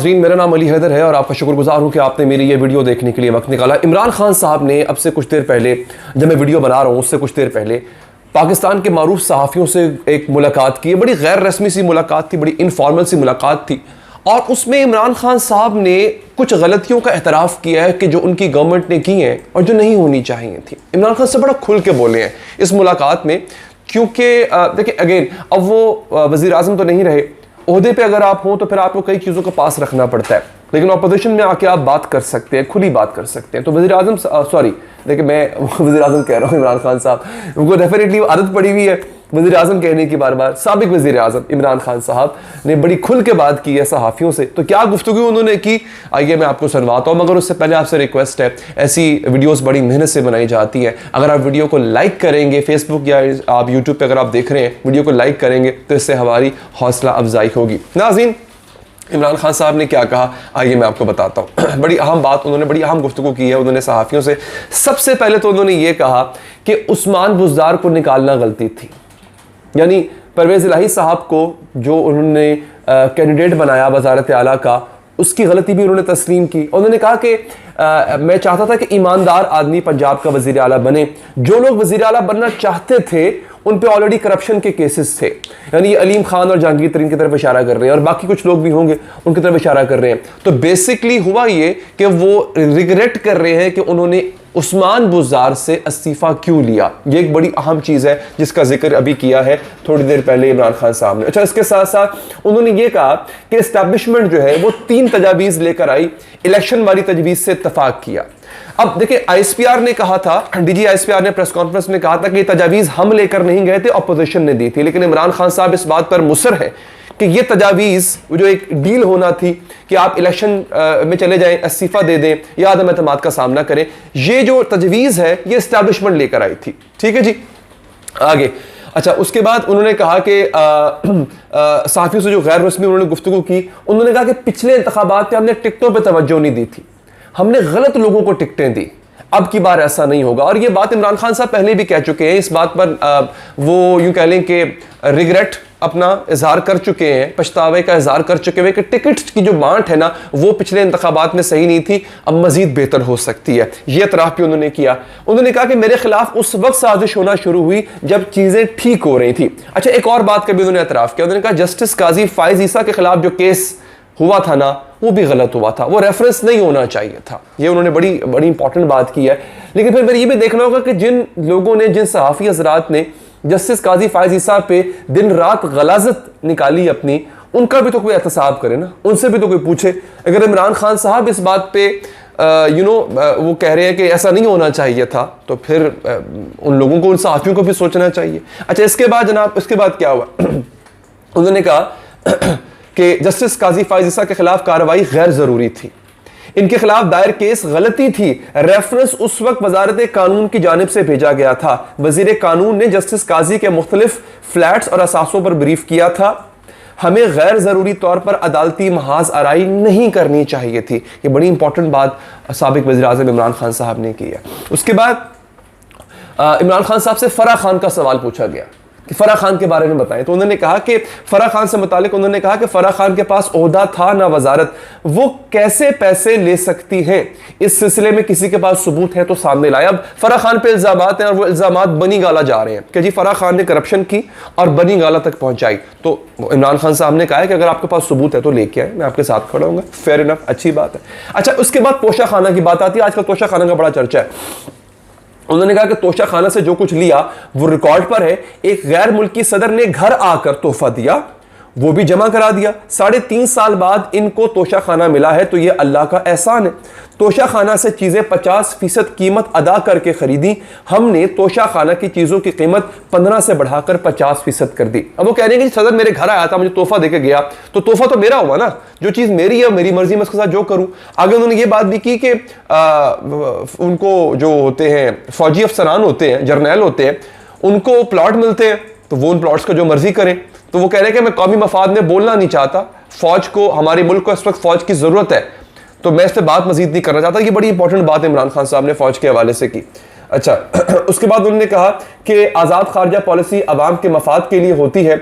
नाजरीन, मेरा नाम अली हैदर है और आपका शुक्रगुजार हूँ कि आपने मेरी ये वीडियो देखने के लिए वक्त निकाला। इमरान खान साहब ने अब से कुछ देर पहले, जब मैं वीडियो बना रहा हूँ उससे कुछ देर पहले, पाकिस्तान के मारूफ सहाफ़ियों से एक मुलाकात की है। बड़ी गैर रस्मी सी मुलाकात थी, बड़ी इनफॉर्मल सी मुलाकात थी और उसमें इमरान खान साहब ने कुछ गलतियों का एतराफ़ किया है कि जो उनकी गवर्नमेंट ने की हैं और जो नहीं होनी चाहिए थी। इमरान खान से बड़ा खुल के बोले हैं इस मुलाकात में, क्योंकि देखिए अगेन, अब वो वज़ीर आज़म तो नहीं रहे, ओहदे पे अगर आप हो तो फिर आपको कई चीज़ों का पास रखना पड़ता है, लेकिन अपोजिशन में आके आप बात कर सकते हैं, खुली बात कर सकते हैं। तो वज़ीर आज़म सॉरी देखिए मैं वज़ीर आज़म कह रहा हूँ, इमरान खान साहब, उनको डेफिनेटली आदत पड़ी हुई है वज़ीर आज़म कहने की बार बार। साबिक वज़ीर आज़म इमरान खान साहब ने बड़ी खुल के बात की है सहाफ़ियों से। तो क्या गुफ्तगू उन्होंने की, आइए मैं आपको सुनवाता हूँ। मगर उससे पहले आपसे रिक्वेस्ट है, ऐसी वीडियोस बड़ी मेहनत से बनाई जाती हैं, अगर आप वीडियो को लाइक करेंगे, फेसबुक या आप यूट्यूब पर अगर आप देख रहे हैं वीडियो को लाइक करेंगे तो इससे हमारी हौसला अफजाई होगी। नाज़रीन, इमरान खान साहब ने क्या कहा आइए मैं आपको बताता हूँ। बड़ी अहम बात उन्होंने, बड़ी अहम गुफ्तगू की है उन्होंने सहाफ़ियों से। सबसे पहले तो उन्होंने ये कहा कि उस्मान बुज़दार को निकालना गलती थी, यानी परवेज़ इलाही साहब को जो उन्होंने कैंडिडेट बनाया वज़ारत आला का, उसकी गलती भी उन्होंने तस्लीम की। उन्होंने कहा कि मैं चाहता था कि ईमानदार आदमी पंजाब का वज़ीर आला बने। जो लोग वज़ीर आला बनना चाहते थे उन पे ऑलरेडी करप्शन के केसेस थे, यानी ये अलीम खान और जहांगीर तरीन की तरफ इशारा कर रहे हैं और बाकी कुछ लोग भी होंगे उनकी तरफ इशारा कर रहे हैं। तो बेसिकली हुआ ये कि वो रिग्रेट कर रहे हैं कि उन्होंने उस्मान बुज़दार से इस्तीफ़ा क्यों लिया। ये एक बड़ी अहम चीज़ है जिसका जिक्र अभी किया है थोड़ी देर पहले इमरान खान साहब ने। अच्छा, इसके साथ साथ उन्होंने ये कहा कि इस्टेब्लिशमेंट जो है वो 3 तजावीज़ लेकर आई, इलेक्शन वाली तजवीज़ से इत्तफाक किया। अब देखिए, आईएसपीआर ने कहा था, डीजी आईएसपीआर ने प्रेस कॉन्फ्रेंस में कहा था कि ये तजावीज़ हम लेकर नहीं गए थे, अपोजिशन ने दी थी। लेकिन इमरान खान साहब इस बात पर मुसर है कि ये तजावीज़ जो एक डील होना थी कि आप इलेक्शन में चले जाएं, इस्तीफ़ा दे दें या अदम एतमाद का सामना करें, ये जो तजवीज़ है ये इस्टेब्लिशमेंट लेकर आई थी। ठीक है जी, आगे। अच्छा, उसके बाद उन्होंने कहा कि सहाफ़ियों से जो गैर रस्मी उन्होंने गुफ्तगू की, उन्होंने कहा कि पिछले इंतखाबात में हमने टिकटों पर तवज्जो नहीं दी थी, हमने गलत लोगों को टिकटें दी, अब की बार ऐसा नहीं होगा। और ये बात इमरान खान साहब पहले भी कह चुके हैं। इस बात पर वो यूं कह लें कि रिग्रेट अपना इजहार कर चुके हैं, पछतावे का इजहार कर चुके हैं कि टिकट की जो बांट है ना वो पिछले इंतखाबात में सही नहीं थी, अब मजीद बेहतर हो सकती है। ये एतराफ़ भी उन्होंने किया। उन्होंने कहा कि मेरे खिलाफ उस वक्त साजिश होना शुरू हुई जब चीज़ें ठीक हो रही थी। अच्छा, एक और बात का भी उन्होंने एतराफ़ किया। उन्होंने कहा जस्टिस काजी फायज़ ईसा के खिलाफ जो केस हुआ था ना वो भी गलत हुआ था, वो रेफरेंस नहीं होना चाहिए था। ये उन्होंने बड़ी बड़ी इंपॉर्टेंट बात की है। लेकिन फिर मेरे ये भी देखना होगा कि जिन लोगों ने, जिन सहाफ़ी हज़रात ने जस्टिस काजी फायज़ ईसा पे दिन रात गलाजत निकाली अपनी, उनका भी तो कोई एहतसाब करे ना, उनसे भी तो कोई पूछे। अगर इमरान खान साहब इस बात पे वो कह रहे हैं कि ऐसा नहीं होना चाहिए था, तो फिर उन लोगों को, उन सहाफ़ियों को भी सोचना चाहिए। अच्छा, इसके बाद जनाब, इसके बाद क्या हुआ उन्होंने कहा कि जस्टिस काजी फायज़ ईसा के खिलाफ कार्रवाई गैर जरूरी थी, इनके खिलाफ दायर केस गलती थी, रेफरेंस उस वक्त वजारत कानून की जानिब से भेजा गया था, वजीर कानून ने जस्टिस काजी के मुख्तलिफ फ्लैट्स और असासों पर ब्रीफ किया था, हमें गैर जरूरी तौर पर अदालती महाज आराई नहीं करनी चाहिए थी। ये बड़ी इंपॉर्टेंट बात साबिक वज़ीर आज़म इमरान खान साहब ने की है। उसके बाद इमरान खान साहब से फराह खान का सवाल पूछा गया कि फराह खान के बारे में बताएं, तो उन्होंने कहा कि फराह खान से मुतालिक उन्होंने कहा कि फराह खान के पास ओहदा था ना वजारत, वो कैसे पैसे ले सकती हैं, इस सिलसिले में किसी के पास सबूत है तो सामने लाए। अब फराह खान पे इल्जामात हैं और वो इल्जामात बनी गाला जा रहे हैं कि जी फराह खान ने करप्शन की और बनी गाला तक पहुंचाई। तो इमरान खान साहब ने कहा है कि अगर आपके पास सबूत है तो लेके आए, मैं आपके साथ खड़ा हूंगा। फेयर इनफ, अच्छी बात है। अच्छा, उसके बाद तोशा खाना की बात आती है। आजकल तोशा खाना का बड़ा चर्चा है। उन्होंने कहा कि तोशा खाना से जो कुछ लिया वो रिकॉर्ड पर है। एक गैर मुल्की सदर ने घर आकर तोहफा दिया, वो भी जमा करा दिया। 3.5 साल बाद इनको तोशा खाना मिला है, तो ये अल्लाह का एहसान है। तोशा खाना से चीज़ें 50% कीमत अदा करके खरीदी, हमने तोशा खाना की चीज़ों की कीमत 15 से बढ़ाकर 50% कर दी। अब वो कह रहे हैं कि सदर मेरे घर आया था, मुझे तोहफा देके गया, तो तोहफा तो मेरा हुआ ना, जो चीज़ मेरी है मेरी मर्जी में उसके साथ जो करूँ। आगे उन्होंने ये बात भी की कि उनको जो होते हैं फौजी अफसरान होते हैं, जर्नैल होते हैं, उनको प्लॉट मिलते हैं तो वो उन प्लॉट्स का जो मर्जी करें। तो वो कह रहे हैं कि मैं कौमी मफाद में बोलना नहीं चाहता, फौज को, हमारे मुल्क को इस वक्त फौज की जरूरत है, तो मैं इस पर बात मजीद नहीं करना चाहता। ये बड़ी इंपॉर्टेंट बात इमरान खान साहब ने फौज के हवाले से की। अच्छा, उसके बाद उन्होंने कहा कि आज़ाद खारजा पॉलिसी अवाम के मफाद के लिए होती है,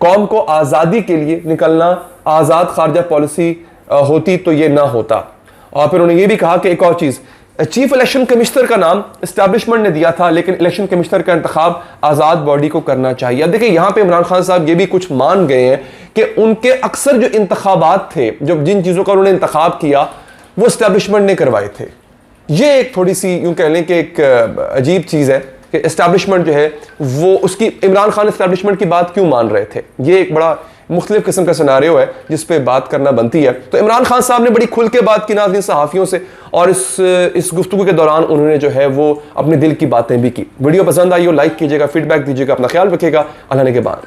कौम को आज़ादी के लिए निकलना, आज़ाद खारजा पॉलिसी होती तो ये ना होता। और फिर उन्होंने ये भी कहा कि एक और चीज़, चीफ इलेक्शन कमिश्नर का नाम एस्टैब्लिशमेंट ने दिया था, लेकिन इलेक्शन कमिश्नर का इंतखाब आज़ाद बॉडी को करना चाहिए। अब देखिए यहाँ पे इमरान खान साहब ये भी कुछ मान गए हैं कि उनके अक्सर जो इंतखाबात थे, जो जिन चीज़ों का उन्होंने इंतखाब किया वो एस्टैब्लिशमेंट ने करवाए थे। ये एक थोड़ी सी यूँ कह लें कि एक अजीब चीज़ है कि एस्टैब्लिशमेंट जो है वो उसकी, इमरान खान एस्टैब्लिशमेंट की बात क्यों मान रहे थे। ये एक बड़ा मुख्तलिफ किस्म का सिनारियो है जिस पे बात करना बनती है। तो इमरान खान साहब ने बड़ी खुल के बात की नाज़रीन सहाफ़ियों से, और इस गुफ्तगू के दौरान उन्होंने जो है वो अपने दिल की बातें भी की। वीडियो पसंद आई हो लाइक कीजिएगा, फीडबैक दीजिएगा, अपना ख्याल रखिएगा। अल्लाह ने के बाद।